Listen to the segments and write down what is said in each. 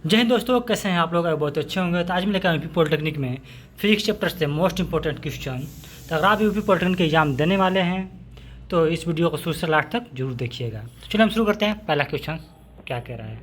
जय हिंद दोस्तों, कैसे हैं आप लोग? बहुत अच्छे होंगे। तो आज मैं लेकर आया यूपी पॉलिटेक्निक में फिजिक्स चैप्टर से मोस्ट इंपॉर्टेंट क्वेश्चन। तो अगर आप यूपी पॉलिटेक्निक के एग्जाम देने वाले हैं तो इस वीडियो को शुरू से लास्ट तक जरूर देखिएगा। तो चलिए हम शुरू करते हैं। पहला क्वेश्चन क्या कह रहा है,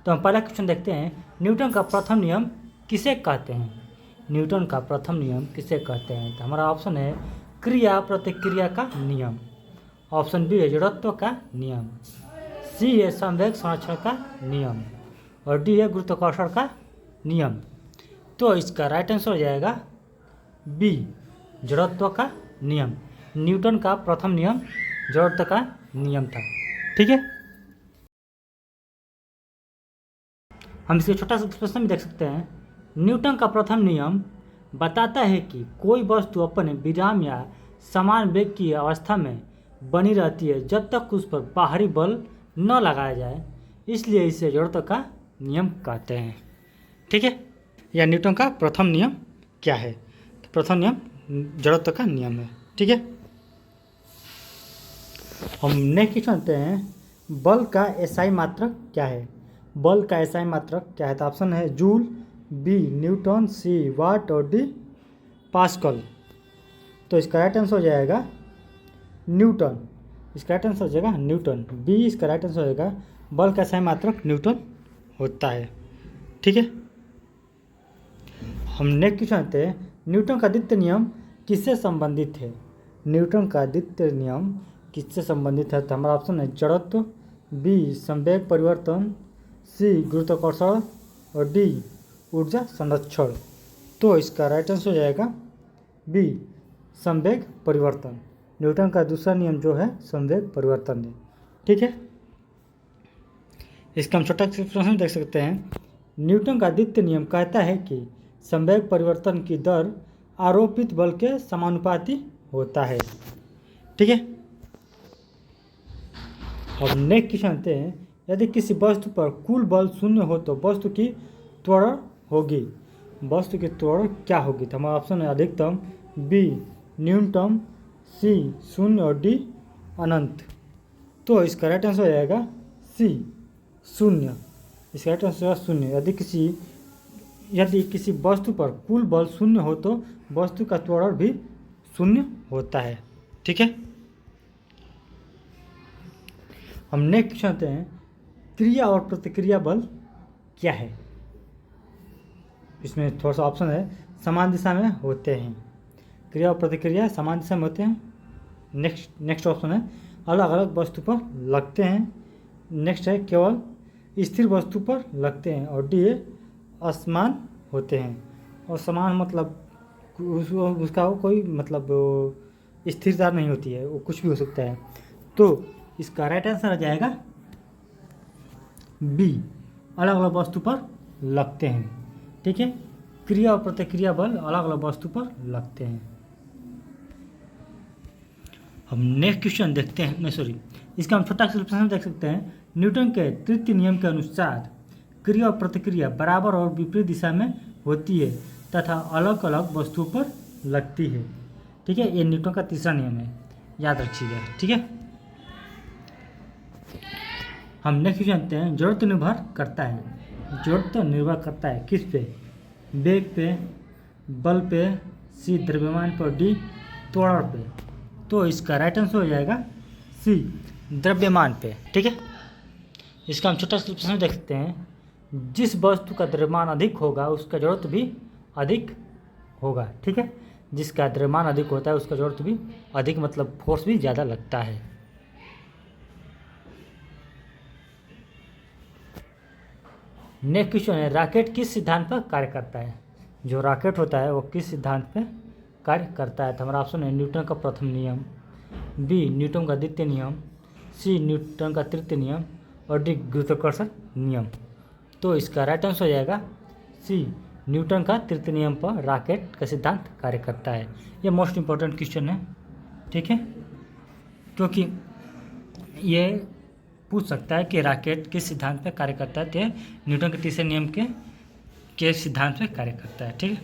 तो हम पहला क्वेश्चन देखते हैं। न्यूटन का प्रथम नियम किसे कहते हैं? न्यूटन का प्रथम नियम किसे कहते हैं? तो हमारा ऑप्शन है क्रिया प्रतिक्रिया का नियम, ऑप्शन बी है जड़त्व का नियम, सी है संवेग संरक्षण का नियम और डी है गुरुत्वाकर्षण का नियम। तो इसका राइट आंसर हो जाएगा बी, जड़त्व का नियम। न्यूटन का प्रथम नियम जड़त्व का नियम था। ठीक है, हम इसके छोटा सा एक्सप्रेशन भी देख सकते हैं। न्यूटन का प्रथम नियम बताता है कि कोई वस्तु अपने विराम या समान वेग की अवस्था में बनी रहती है जब तक उस पर बाहरी बल न लगाया जाए, इसलिए इसे जड़त्व का नियम कहते हैं। ठीक है, या न्यूटन का प्रथम नियम क्या है? तो प्रथम नियम जड़त्व का नियम है। ठीक है, हम नेक्स्ट जानते हैं बल का एसआई मात्रक क्या है? बल का एसआई मात्रक क्या है? तो ऑप्शन है जूल, बी न्यूटन, सी वाट और डी पास्कल। तो इसका राइट आंसर हो जाएगा न्यूटन। इसका राइट आंसर हो जाएगा न्यूटन, बी इसका राइट आंसर हो जाएगा। बल का एसआई मात्रक न्यूटन होता है। ठीक है, हम नेक्स्ट क्वेश्चन आते हैं। न्यूटन का द्वितीय नियम किससे संबंधित है? न्यूटन का द्वितीय नियम किससे संबंधित है? तो हमारा ऑप्शन है जड़त्व, बी संवेग परिवर्तन, सी गुरुत्वाकर्षण और डी ऊर्जा संरक्षण। तो इसका राइट आंसर हो जाएगा बी संवेग परिवर्तन। न्यूटन का दूसरा नियम जो है संवेग परिवर्तन है। ठीक है, इसका हम छोटा एक्सप्रेशन देख सकते हैं। न्यूटन का द्वितीय नियम कहता है कि संवेग परिवर्तन की दर आरोपित बल के समानुपाती होता है। ठीक है, अब नेक्स्ट क्वेश्चन आते हैं। यदि किसी वस्तु पर कुल बल शून्य हो तो वस्तु की त्वरण होगी। वस्तु की त्वरण क्या होगी? तो हमारा ऑप्शन है अधिकतम, बी न्यूनतम, सी शून्य और डी अनंत। तो इसका राइट आंसर हो जाएगा सी शून्य। इसका राइट आंसर शून्य। यदि किसी वस्तु पर कुल बल शून्य हो तो वस्तु का त्वरण भी शून्य होता है। ठीक है, हम नेक्स्ट क्वेश्चन आते हैं। क्रिया और प्रतिक्रिया बल क्या है? इसमें थोड़ा सा ऑप्शन है समान दिशा में होते हैं। क्रिया और प्रतिक्रिया समान दिशा में होते हैं। नेक्स्ट ऑप्शन है अलग अलग वस्तु पर लगते हैं। नेक्स्ट है केवल स्थिर वस्तु पर लगते हैं और डी असमान होते हैं। और समान मतलब उसका कोई मतलब स्थिरता नहीं होती है, वो कुछ भी हो सकता है। तो इसका राइट आंसर आ जाएगा बी, अलग अलग वस्तु पर लगते हैं। ठीक है, क्रिया और प्रतिक्रिया बल अलग अलग वस्तु पर लगते हैं। हम नेक्स्ट क्वेश्चन देखते हैं। इसका हम छोटा एक्सप्लेनेशन देख सकते हैं। न्यूटन के तृतीय नियम के अनुसार क्रिया और प्रतिक्रिया बराबर और विपरीत दिशा में होती है तथा अलग अलग वस्तुओं पर लगती है। ठीक है, ये न्यूटन का तीसरा नियम है, याद रखिएगा। ठीक है, हम नेक्स्ट जानते हैं। जड़त्व निर्भर करता है किस पे? वेग पे, बल पे, सी द्रव्यमान पर, डी त्वरण पे। तो इसका राइट आंसर हो जाएगा सी द्रव्यमान पे। ठीक है, इसका हम छोटा सा प्रश्न देख सकते हैं। जिस वस्तु का द्रव्यमान अधिक होगा उसका जड़त्व भी अधिक होगा। ठीक है, जिसका द्रव्यमान अधिक होता है उसका जड़त्व भी अधिक, मतलब फोर्स भी ज़्यादा लगता है। नेक्स्ट क्वेश्चन है रॉकेट किस सिद्धांत पर कार्य करता है? जो रॉकेट होता है वो किस सिद्धांत पर कार्य करता है? तो हमारा ऑप्शन है न्यूटन का प्रथम नियम, बी न्यूटन का द्वितीय नियम, सी न्यूटन का तृतीय नियम और डी गुरुत्वाकर्षण नियम। तो इसका राइट आंसर हो जाएगा सी, न्यूटन का तृतीय नियम पर रॉकेट का सिद्धांत कार्य करता है। ये मोस्ट इंपॉर्टेंट क्वेश्चन है। ठीक है, क्योंकि ये पूछ सकता है कि रॉकेट किस सिद्धांत पर कार्य करता है, तो न्यूटन के तीसरे नियम के सिद्धांत पर कार्य करता है। ठीक है,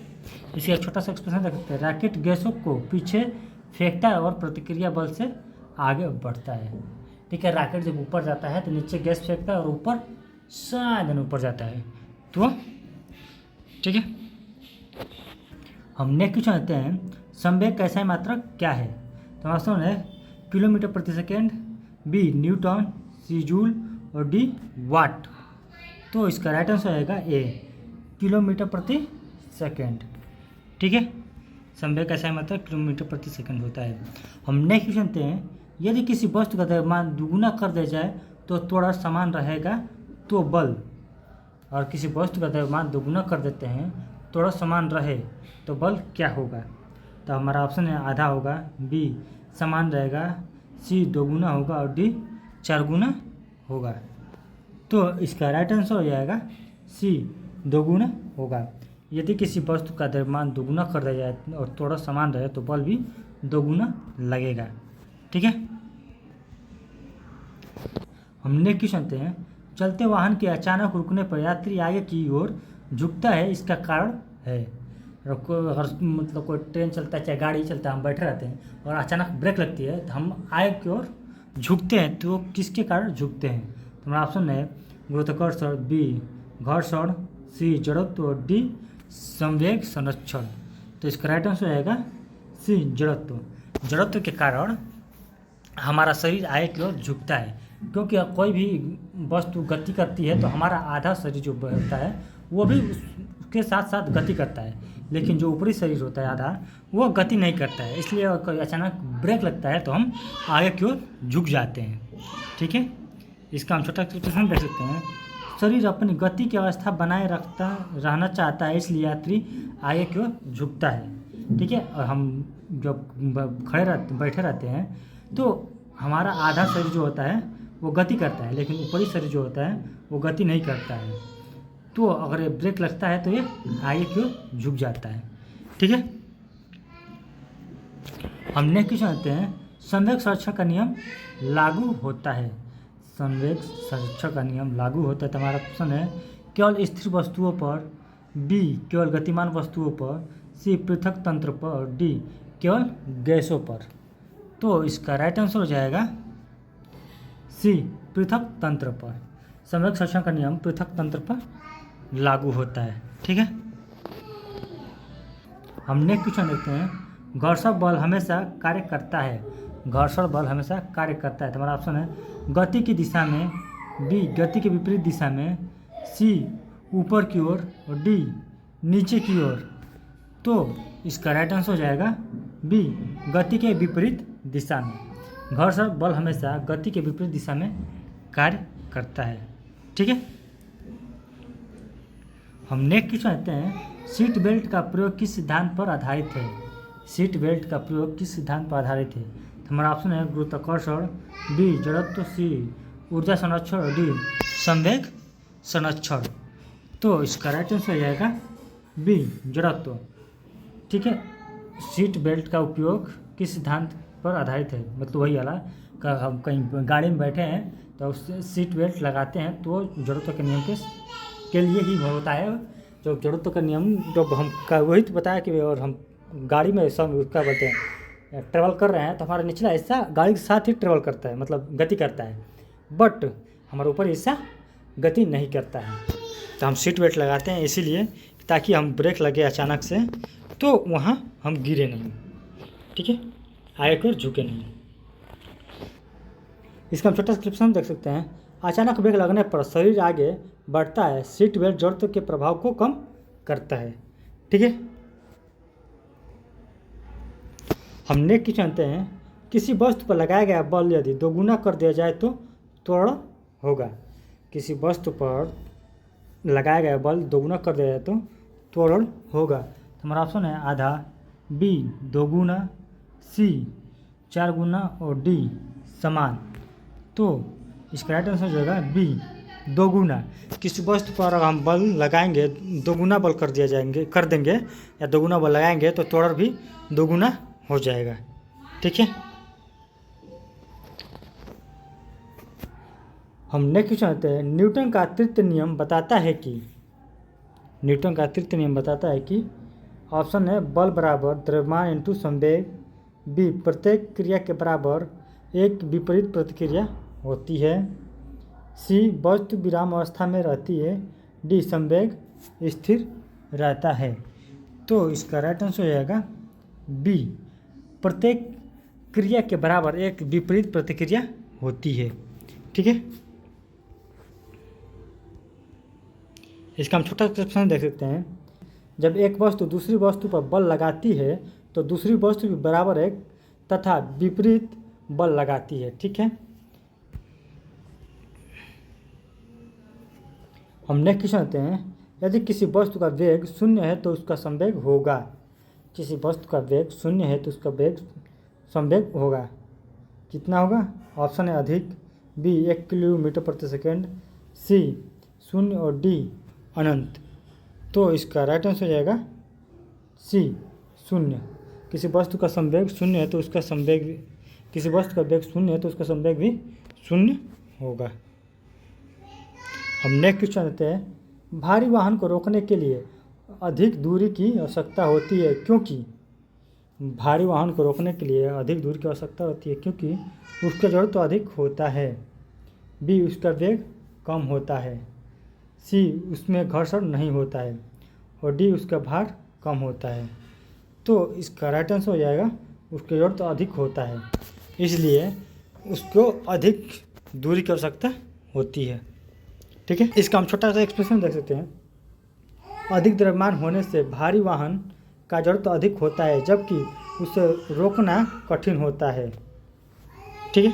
इसका एक छोटा सा एक्सप्रेशन देख सकते हैं। रॉकेट गैसों को पीछे फेंकता है और प्रतिक्रिया बल से आगे बढ़ता है। ठीक है, रॉकेट जब ऊपर जाता है तो नीचे गैस फेंकता है और ऊपर शायद ऊपर जाता है। तो ठीक है, हम नेक्स्ट क्वेश्चन आते हैं, संवेग का SI मात्रक क्या है? तो ऑप्शन है किलोमीटर प्रति सेकेंड, बी न्यूटन, सी जूल और डी वाट। तो इसका राइट आंसर आएगा ए, किलोमीटर प्रति सेकेंड। ठीक है, संवेग का SI मात्रक किलोमीटर प्रति सेकंड होता है। हम नेक्स्ट क्वेश्चन आते हैं, यदि किसी वस्तु का द्रव्यमान दुगुना कर दिया जाए तो त्वरण समान रहेगा तो बल, और किसी वस्तु का द्रव्यमान दोगुना कर देते हैं त्वरण समान रहे तो बल क्या होगा? तो हमारा ऑप्शन है आधा होगा, बी समान रहेगा, सी दोगुना होगा और डी 4 गुना होगा। तो इसका राइट आंसर हो जाएगा सी, दोगुना होगा। यदि किसी वस्तु का द्रव्यमान दोगुना कर दिया जाए और त्वरण समान रहे तो बल भी दोगुना लगेगा। ठीक है, हम नेक्स्ट क्वेश्चन आते हैं, चलते वाहन के अचानक रुकने पर यात्री आगे की ओर झुकता है, इसका कारण है? मतलब कोई ट्रेन चलता है चाहे गाड़ी चलता है, हम बैठे रहते हैं और अचानक ब्रेक लगती है तो हम आगे की ओर झुकते हैं, तो किसके कारण झुकते हैं? तो हमारा ऑप्शन है गुरुत्वाकर्षण, बी घर्षण, सी जड़त्व और डी संवेग संरक्षण। तो इसका राइट आंसर आएगा सी जड़त्व। जड़त्व के कारण हमारा शरीर आगे की ओर झुकता है, क्योंकि कोई भी वस्तु गति करती है तो हमारा आधा शरीर जो होता है वो भी उसके साथ साथ गति करता है, लेकिन जो ऊपरी शरीर होता है आधा वो गति नहीं करता है। इसलिए अचानक ब्रेक लगता है तो हम आगे की ओर झुक जाते हैं। ठीक है, इसका हम छोटा एक्सप्लेनेशन देख सकते हैं, शरीर अपनी गति की अवस्था बनाए रहना चाहता है, इसलिए यात्री आगे की ओर झुकता है। ठीक है, और हम जब बैठे रहते हैं तो हमारा आधा शरीर जो होता है वो गति करता है, लेकिन ऊपरी शरीर जो होता है वो गति नहीं करता है। तो अगर ये ब्रेक लगता है तो ये आगे की ओर झुक जाता है। ठीक है, हम नेक्स्ट क्वेश्चन आते हैं, संवेग संरक्षण का नियम लागू होता है। संवेग संरक्षण का नियम लागू होता है तो हमारा ऑप्शन है केवल स्थिर वस्तुओं पर, बी केवल गतिमान वस्तुओं पर, सी पृथक तंत्र पर और डी केवल गैसों पर। तो इसका राइट आंसर हो जाएगा सी पृथक तंत्र पर। संवेग संरक्षण का नियम पृथक तंत्र पर लागू होता है। ठीक है, हम नेक्स्ट क्वेश्चन देखते हैं, घर्षण बल हमेशा कार्य करता है। घर्षण बल हमेशा कार्य करता है तो हमारा ऑप्शन है गति की दिशा में, बी गति के विपरीत दिशा में, सी ऊपर की ओर और डी नीचे की ओर। तो इसका राइट आंसर हो जाएगा बी गति के विपरीत दिशा में। घर्षण बल हमेशा गति के विपरीत दिशा में कार्य करता है। ठीक है, हम नेक्स्ट क्वेश्चन आते हैं, सीट बेल्ट का प्रयोग किस सिद्धांत पर आधारित है? सीट बेल्ट का प्रयोग किस सिद्धांत पर आधारित है? तो हमारा ऑप्शन है गुरुत्वाकर्षण, बी जड़त्व, सी ऊर्जा संरक्षण और डी संवेग संरक्षण। तो इसका राइट आंसर हो जाएगा बी जड़त्व। ठीक है, सीट बेल्ट का उपयोग किस सिद्धांत पर आधारित है, मतलब वही वाला का हम कहीं गाड़ी में बैठे हैं तो सीट बेल्ट लगाते हैं तो जड़त्व के नियम के लिए ही होता है। जो जड़त्व का नियम जब हम का वही तो बताया कि और हम गाड़ी में सब क्या बोलते हैं ट्रेवल कर रहे हैं तो हमारा निचला हिस्सा गाड़ी के साथ ही ट्रेवल करता है, मतलब गति करता है, बट हमारा ऊपर हिस्सा गति नहीं करता है। तो हम सीट बेल्ट लगाते हैं इसीलिए ताकि हम ब्रेक लगे अचानक से तो वहाँ हम गिरे नहीं। ठीक है, आगे की ओर झुके नहीं। इसका हम छोटा डिस्क्रिप्शन देख सकते हैं, अचानक ब्रेक लगने पर शरीर आगे बढ़ता है, सीट बेल्ट जड़त्व के प्रभाव को कम करता है। ठीक है, हम नेक्स्ट क्वेश्चन जानते हैं, किसी वस्तु पर लगाया गया बल यदि दोगुना कर दिया जाए तो त्वरण होगा। किसी वस्तु पर लगाया गया बल दोगुना कर दिया जाए तो त्वरण होगा। तो हमारा ऑप्शन है आधा, बी दोगुना, सी 4 गुना और डी समान। तो इसका राइट आंसर हो जाएगा बी दोगुना। किसी वस्तु पर अगर हम बल लगाएंगे दोगुना बल कर देंगे या दोगुना बल लगाएंगे तो त्वरण भी दोगुना हो जाएगा। ठीक है, हम नेक्स्ट क्वेश्चन आते हैं, न्यूटन का तृतीय नियम बताता है कि, न्यूटन का तृतीय नियम बताता है कि ऑप्शन है बल बराबर द्रव्यमान इंटू संवेग, बी प्रत्येक क्रिया के बराबर एक विपरीत प्रतिक्रिया होती है, सी वस्तु विराम अवस्था में रहती है, डी संवेग स्थिर रहता है। तो इसका राइट आंसर हो जाएगा बी, प्रत्येक क्रिया के बराबर एक विपरीत प्रतिक्रिया होती है। ठीक है, इसका हम छोटा क्वेश्चन देख सकते हैं। जब एक वस्तु दूसरी वस्तु पर बल लगाती है तो दूसरी वस्तु भी बराबर एक तथा विपरीत बल लगाती है। ठीक है, हम नेक्स्ट क्वेश्चन आते हैं। यदि किसी वस्तु का वेग शून्य है तो उसका संवेग होगा। किसी वस्तु का वेग शून्य है तो उसका वेग संवेग होगा, कितना होगा? ऑप्शन है अधिक, बी 1 किलोमीटर प्रति सेकेंड, सी 0 और डी अनंत। तो इसका राइट आंसर हो जाएगा सी 0। किसी वस्तु का संवेग शून्य है तो उसका संवेग भी, किसी वस्तु का वेग शून्य है तो उसका संवेग भी शून्य होगा। हम नेक्स्ट क्वेश्चन लेते हैं। भारी वाहन को रोकने के लिए अधिक दूरी की आवश्यकता होती है क्योंकि, भारी वाहन को रोकने के लिए अधिक दूरी की आवश्यकता होती है क्योंकि उसका जोड़ तो अधिक होता है, बी उसका वेग कम होता है, सी उसमें घर्षण नहीं होता है और डी उसका भार कम होता है। तो इसका राइट आंसर हो जाएगा उसका जोड़ तो अधिक होता है, इसलिए उसको अधिक दूरी की आवश्यकता होती है। ठीक है, इसका हम छोटा सा एक्सप्रेशन देख सकते हैं। अधिक द्रव्यमान होने से भारी वाहन का जड़ तो अधिक होता है जबकि उसे रोकना कठिन होता है। ठीक है,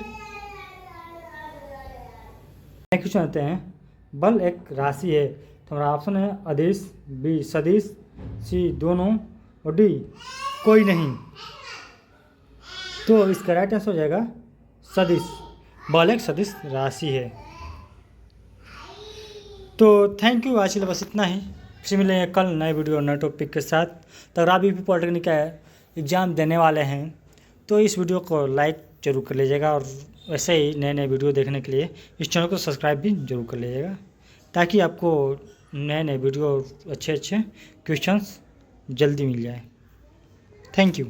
नेक्स्ट क्वेश्चन आते हैं। बल एक राशि है, तो हमारा ऑप्शन है अदिश, बी सदिश, सी दोनों और डी कोई नहीं। तो इसका राइट आंसर हो जाएगा सदिश। बल एक सदिश राशि है। तो थैंक यू, आज के लिए बस इतना ही। फिर मिलेंगे कल नए वीडियो और नए टॉपिक के साथ। तो आप यूपी पॉलिटेक्निक का एग्ज़ाम देने वाले हैं तो इस वीडियो को लाइक जरूर कर लीजिएगा और वैसे ही नए नए वीडियो देखने के लिए इस चैनल को सब्सक्राइब भी जरूर कर लीजिएगा ताकि आपको नए नए वीडियो अच्छे अच्छे क्वेश्चंस जल्दी मिल जाए। Thank you.